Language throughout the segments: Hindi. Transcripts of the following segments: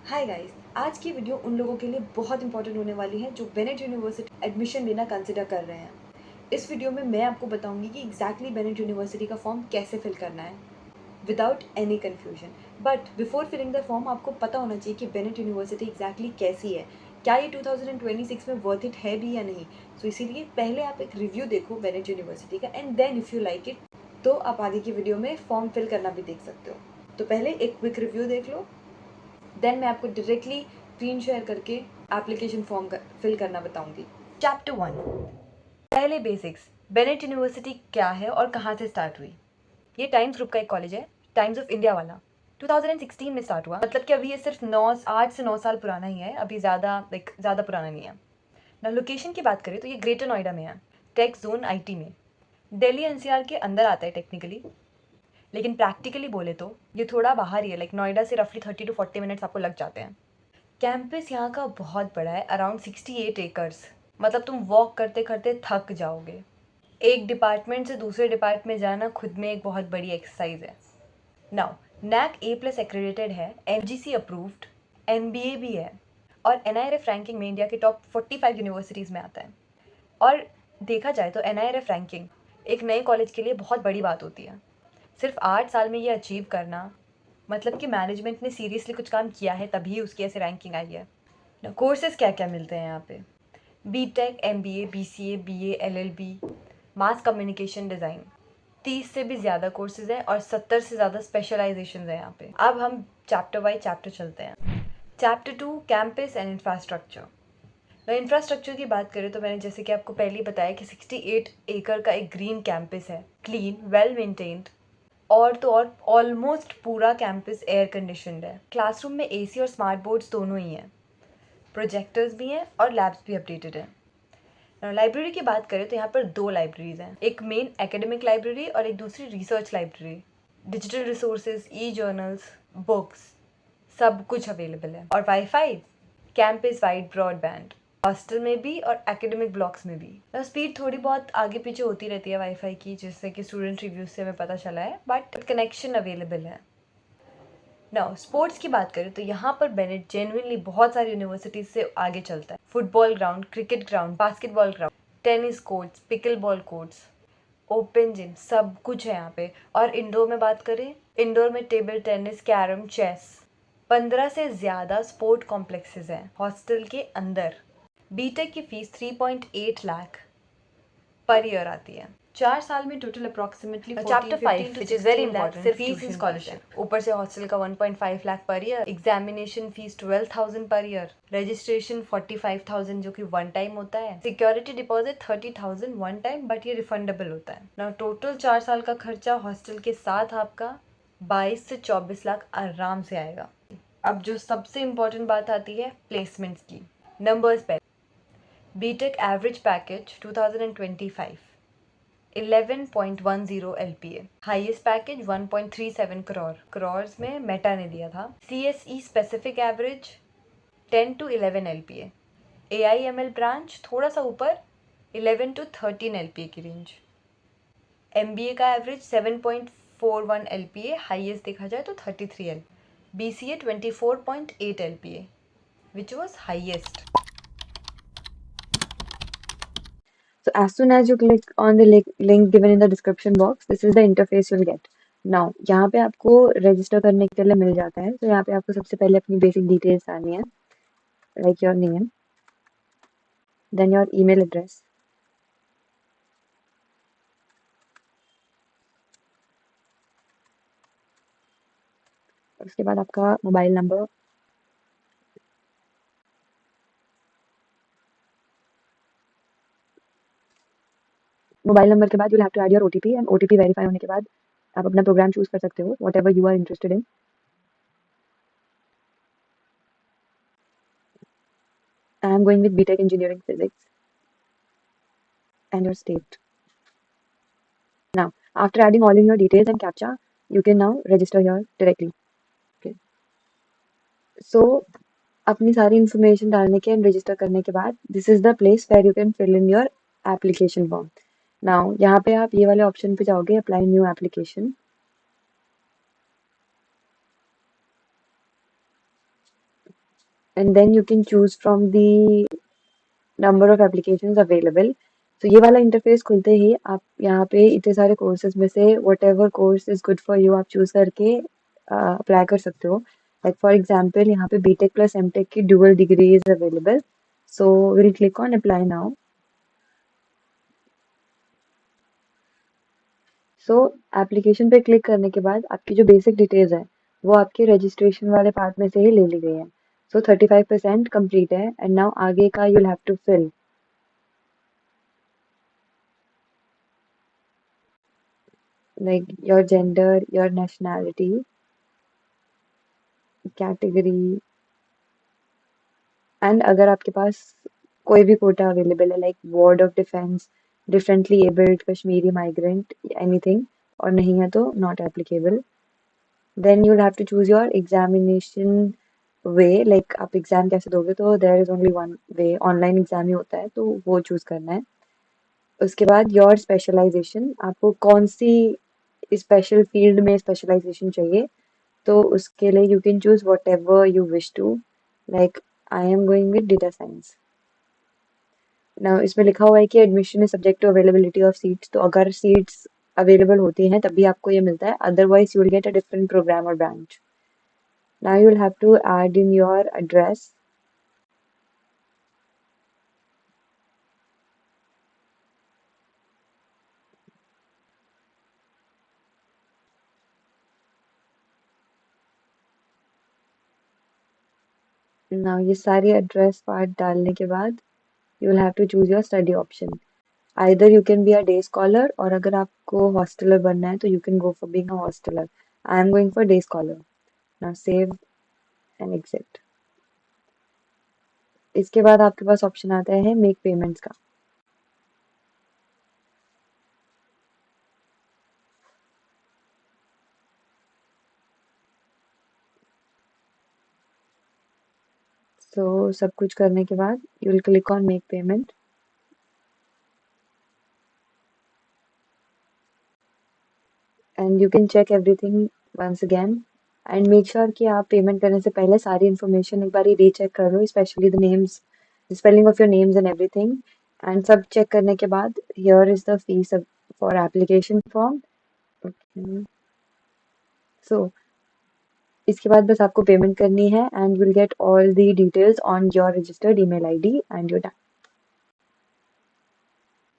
हाय गाइस, आज की वीडियो उन लोगों के लिए बहुत इंपॉर्टेंट होने वाली है जो बेनेट यूनिवर्सिटी एडमिशन लेना कंसिडर कर रहे हैं। इस वीडियो में मैं आपको बताऊंगी कि एग्जैक्टली बेनेट यूनिवर्सिटी का फॉर्म कैसे फिल करना है without any confusion. But before filling the form आपको पता होना चाहिए कि बेनेट यूनिवर्सिटी एग्जैक्टली कैसी है, क्या ये 2026 में वर्थ इट है भी या नहीं। सो इसीलिए पहले आप एक रिव्यू देखो बेनेट यूनिवर्सिटी का, and then if you like it तो आप आगे की वीडियो में फॉर्म फिल करना भी देख सकते हो। तो पहले एक क्विक रिव्यू देख लो, देन मैं आपको डायरेक्टली स्क्रीन शेयर करके एप्लीकेशन फॉर्म फिल करना बताऊंगी। चैप्टर 1, पहले बेसिक्स। बेनेट यूनिवर्सिटी क्या है और कहाँ से स्टार्ट हुई। ये टाइम्स ग्रुप का एक कॉलेज है, टाइम्स ऑफ इंडिया वाला। 2016 में स्टार्ट हुआ, मतलब कि अभी ये सिर्फ 8 से 9 साल पुराना ही है, अभी ज़्यादा पुराना नहीं है ना। लोकेशन की बात करें तो ये ग्रेटर नोएडा में है, टेक जोन आईटी में। दिल्ली एनसीआर के अंदर आता है टेक्निकली, लेकिन प्रैक्टिकली बोले तो ये थोड़ा बाहर ही है, लाइक नोएडा से रफली 30 to 40 मिनट्स आपको लग जाते हैं। कैंपस यहाँ का बहुत बड़ा है, अराउंड 68 एकर्स। मतलब तुम वॉक करते करते थक जाओगे। एक डिपार्टमेंट से दूसरे डिपार्टमेंट में जाना खुद में एक बहुत बड़ी एक्सरसाइज है। नाउ नैक A+ एक्रेडिटेड है, NGC अप्रूव्ड, MBA भी है, और NIRF रैंकिंग में इंडिया के टॉप 45 यूनिवर्सिटीज़ में आता है। और देखा जाए तो NIRF रैंकिंग एक नए कॉलेज के लिए बहुत बड़ी बात होती है। सिर्फ 8 साल में ये अचीव करना, मतलब कि मैनेजमेंट ने सीरियसली कुछ काम किया है तभी उसकी ऐसे रैंकिंग आई है। कोर्सेज क्या क्या मिलते हैं यहाँ पे। BTech, MBA, BCA, BA, LLB, mass communication design. 30 से भी ज़्यादा कोर्सेज हैं और 70 से ज़्यादा स्पेशलाइजेशन है यहाँ पे। अब हम चैप्टर वाइज चैप्टर चलते हैं। Chapter 2, campus and infrastructure. तो इंफ्रास्ट्रक्चर की बात करें तो मैंने जैसे कि आपको पहले ही बताया कि 68 एकड़ का एक ग्रीन कैंपस है, क्लीन, वेल मेंटेन्ड, और तो और ऑलमोस्ट पूरा कैंपस एयर कंडीशनड है। क्लासरूम में AC और स्मार्ट बोर्ड्स दोनों ही हैं, प्रोजेक्टर्स भी हैं और लैब्स भी अपडेटेड हैं। लाइब्रेरी की बात करें तो यहाँ पर 2 लाइब्रेरीज हैं, एक मेन एकेडमिक लाइब्रेरी और एक दूसरी research library. Digital resources, e-journals, books, सब कुछ अवेलेबल है। और wifi, campus wide broadband, hostel में भी और एकेडमिक ब्लॉक्स में भी। स्पीड थोड़ी बहुत आगे पीछे होती रहती है वाईफाई की, जिससे कि स्टूडेंट रिव्यूज से हमें पता चला है, बट कनेक्शन अवेलेबल है। नाउ स्पोर्ट्स की बात करें तो यहाँ पर बेनेट जेन्युइनली बहुत सारी यूनिवर्सिटीज से आगे चलता है। Football ground, cricket ground, basketball ground, tennis courts, pickle ball courts, open gym, सब कुछ है यहाँ पे। और इंडोर में बात करें, इंडोर में टेबल टेनिस, कैरम, चेस। 15 से ज़्यादा स्पोर्ट कॉम्प्लेक्सेस हैं हॉस्टल के अंदर। बीटेक की फीस 3.8 लाख पर ईयर आती है। 4 साल में total approximately chapter 5 which is very important, fees and scholarship. ऊपर से हॉस्टल का 1.5 lakh per year, examination fees 12,000 per year, registration 45,000 जो कि वन टाइम होता है, security deposit 30,000 one time, but ये रिफंडेबल होता है ना। टोटल 4 साल का खर्चा हॉस्टल के साथ आपका 22 से 24 लाख आराम से आएगा। अब जो सबसे इम्पोर्टेंट बात आती है प्लेसमेंट्स की। नंबर्स पे B Tech average package 2025 11.10 LPA, highest package 1.37 crores में मेटा ने दिया था। CSE specific average 10 to 11 LPA, AIML branch थोड़ा सा ऊपर 11 to 13 LPA की रेंज। MBA का एवरेज 7.41 LPA, हाईएस्ट देखा जाए तो 33 LPA, BCA 24.8 LPA which was highest. So as soon as you click on the link given in the description box, this is the interface you'll get. Now यहाँ पे आपको register करने के लिए मिल जाता है। तो यहाँ पे आपको सबसे पहले अपनी basic details डालनी है, like your name, then your email address, उसके बाद आपका मोबाइल नंबर, मोबाइल नंबर के बाद you'll have to add your OTP, and OTP verify होने के बाद आप अपना प्रोग्राम चूज कर सकते हो, whatever you are interested in. I am going with BTech Engineering Physics and your state. Now, after adding all in your details and CAPTCHA, you can now register here directly. Okay. So, अपनी सारी इन्फॉर्मेशन डालने के एंड रजिस्टर करने के बाद this is the place where you can fill in your application form. Now यहाँ पे आप ये वाले ऑप्शन पे जाओगे, apply new application. and then you can choose from the number of applications available. तो ये वाला इंटरफेस खुलते ही आप यहाँ पे इतने सारे कोर्सेज में से whatever course is good for you आप चूज करके अप्लाई कर सकते हो. Like for example यहाँ पे BTech plus MTech की dual degree is available. So we'll click on apply now. So application पे क्लिक करने के बाद आपकी जो बेसिक डिटेल्स है वो आपके रजिस्ट्रेशन वाले पार्ट में से ही ले ली गई है. सो 35% कंप्लीट है एंड नाउ आगे का you'll have to fill like your gender, your nationality, category and अगर आपके पास कोई भी कोटा अवेलेबल है like ward of defence, differently abled, Kashmiri migrant, anything और नहीं है तो not applicable. Then you'll have to choose your examination way, like आप एग्जाम कैसे दोगे तो there is only one way, online exam ही होता है तो वो चूज करना है. उसके बाद योर स्पेशलाइजेशन, आपको कौन सी स्पेशल फील्ड में स्पेशलाइजेशन चाहिए तो उसके लिए you can choose whatever you wish to. Like I am going with data science. Now इसमें लिखा हुआ है कि admission is subject to availability of seats, तो अगर सीट्स अवेलेबल होती हैं तभी आपको ये मिलता है, otherwise you will get a different programme और branch. Now you'll have to add in your address. Now ये सारी address part डालने के बाद you will have to choose your study option. Either you can be a day scholar और अगर आपको hosteler बनना है तो you can go for being a hosteler. I am going for day scholar. Now save and exit. इसके बाद आपके पास ऑप्शन आता है make payments का. So सब कुछ करने के बाद you will click on make payment. And you can check everything once again and make sure कि आप पेमेंट करने से पहले सारी इन्फॉर्मेशन एक बार रीचेक कर लो, specially the names, the spelling of your names and everything. And सब चेक करने के बाद here is the fees for application form. Okay, so इसके बाद बस आपको पेमेंट करनी है and will get all the details on your registered email ID and you're done.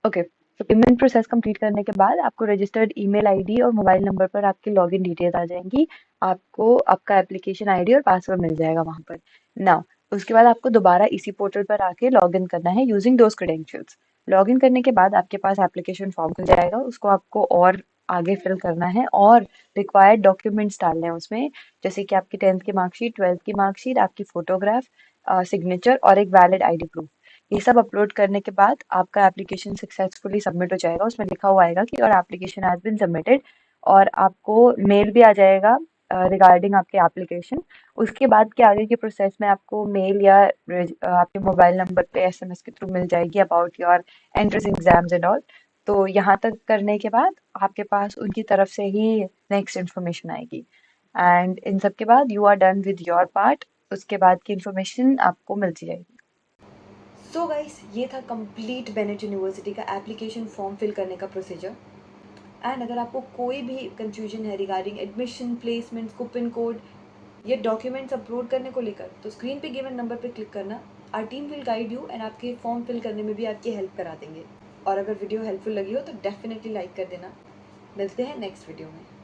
Okay, तो पेमेंट प्रोसेस कंप्लीट करने के बाद आपको रजिस्टर्ड ईमेल आईडी और मोबाइल नंबर पर आपकी लॉगिन डिटेल्स आ जाएंगी. आपको आपका एप्लीकेशन आईडी और पासवर्ड मिल जाएगा वहां पर. नाउ उसके बाद आपको दोबारा इसी पोर्टल पर आके लॉगिन करना है यूजिंग दोज क्रेडेंशियल्स. लॉगिन करने के बाद आपके पास एप्लीकेशन फॉर्म खुल जाएगा, उसको आपको और आगे फिल करना है और रिक्वायर्ड डॉक्यूमेंट्स डालने हैं उसमें, जैसे कि आपकी 10th की मार्कशीट, 12th की मार्कशीट, आपकी फोटोग्राफ, सिग्नेचर और एक वैलिड आईडी प्रूफ. ये सब अपलोड करने के बाद आपका एप्लीकेशन सक्सेसफुली सबमिट हो जाएगा. उसमें लिखा हुआ आएगा कि your application has been submitted और आपको मेल भी आ जाएगा रिगार्डिंग आपके एप्लीकेशन. उसके बाद के आगे के प्रोसेस में आपको मेल या आपके मोबाइल नंबर पे एसएमएस के थ्रू मिल जाएगी about your entrance exams and all. तो यहाँ तक करने के बाद आपके पास उनकी तरफ से ही नेक्स्ट इन्फॉर्मेशन आएगी एंड इन सब के बाद you are done with your part. उसके बाद की इन्फॉर्मेशन आपको मिलती जाएगी. सो गाइस, ये था कंप्लीट बेनेट यूनिवर्सिटी का एप्लीकेशन फॉर्म फिल करने का प्रोसीजर. एंड अगर आपको कोई भी कंफ्यूजन है regarding admission, placement, coupon code या डॉक्यूमेंट्स अपलोड करने को लेकर, तो स्क्रीन पे गिवन नंबर पे क्लिक करना. Our team will guide you and आपके फॉर्म फिल करने में भी आपकी हेल्प करा देंगे. और अगर वीडियो हेल्पफुल लगी हो तो डेफिनेटली लाइक कर देना. मिलते हैं नेक्स्ट वीडियो में.